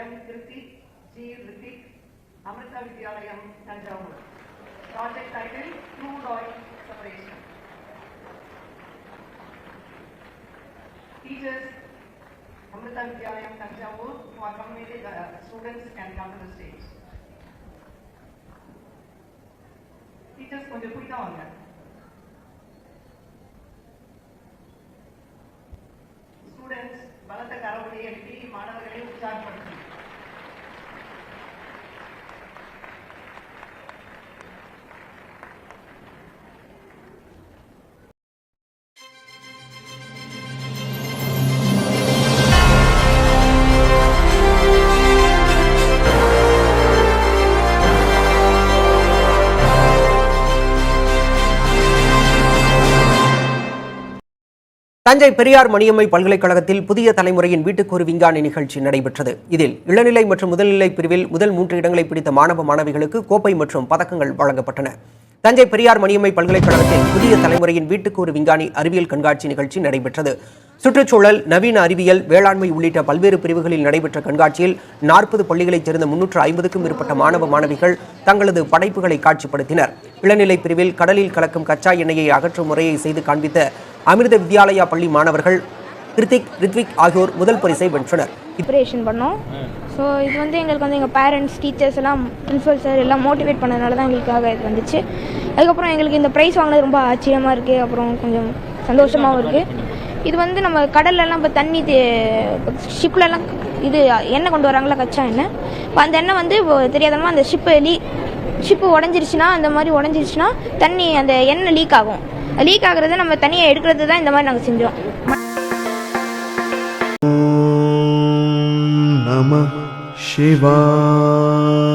M. Kritik, G. Ritik, Amrita Vidyalayam, Tanjavur. Project title: Crude Oil Separation. Teachers, Amrita Vidyalayam, Tanjavur, who are committed students can come to the stage. Teachers, கொஞ்சம் குயிக்கா வாங்க. Students, பலத்த கரவொலியை எழுப்பி மாணவர்களை உற்சாகப்படுத்தும். தஞ்சை பெரியார் மணியம்மை பல்கலைக்கழகத்தில் புதிய தலைமுறையின் வீட்டுக்கு ஒரு விஞ்ஞானி நிகழ்ச்சி நடைபெற்றது. இதில் இளநிலை மற்றும் முதுநிலை பிரிவில் முதல் 3 இடங்களை பிடித்த மாணவ மாணவிகளுக்கு கோப்பை மற்றும் பதக்கங்கள் வழங்கப்பட்டன. தஞ்சை பெரியார் மணியம்மை பல்கலைக்கழகத்தில் புதிய தலைமுறையின் வீட்டுக்கு ஒரு விஞ்ஞானி அறிவியல் கண்காட்சி நிகழ்ச்சி நடைபெற்றது. சுற்றுச்சூழல், நவீன அறிவியல், வேளாண்மை உள்ளிட்ட பல்வேறு பிரிவுகளில் நடைபெற்ற கண்காட்சியில் 40 பள்ளிகளைச் சேர்ந்த 350க்கும் மேற்பட்ட மாணவ மாணவிகள் தங்களது படைப்புகளை காட்சிப்படுத்தினர். இளநிலை பிரிவில் கடலில் கலக்கும் கச்சா எண்ணெயை அகற்றும் முறையை செய்து காண்பித்த அமிர்த வித்யாலயா பள்ளி மாணவர்கள் கிருத்திக், ரித்விக் ஆகியோர் முதல் பரிசை வென்றனர். ப்ரிப்பரேஷன் பண்ணோம். ஸோ இது எங்களுக்கு எங்கள் பேரண்ட்ஸ், டீச்சர்ஸ் எல்லாம், பிரின்சிபல் சார் எல்லாம் மோட்டிவேட் பண்ணதுனால தான் எங்களுக்காக இது வந்துச்சு. அதுக்கப்புறம் எங்களுக்கு இந்த ப்ரைஸ் வாங்கினது ரொம்ப ஆச்சரியமாக இருக்குது. அப்புறம் கொஞ்சம் சந்தோஷமாகவும் இருக்குது. இது நம்ம கடல்லலாம் இப்போ தண்ணி ஷிப்லலாம் இது எண்ணெய் கொண்டு வராங்களா, கச்சா எண்ணெய். இப்போ அந்த எண்ணெய் தெரியாதமா அந்த ஷிப்பு உடஞ்சிருச்சுன்னா, அந்த மாதிரி உடஞ்சிருச்சுன்னா தண்ணி அந்த எண்ணெய் லீக் ஆகும். லீக் ஆகுறத நம்ம தனியாக எடுக்கிறது தான் இந்த மாதிரி நாங்கள் செஞ்சோம். நம சிவாய.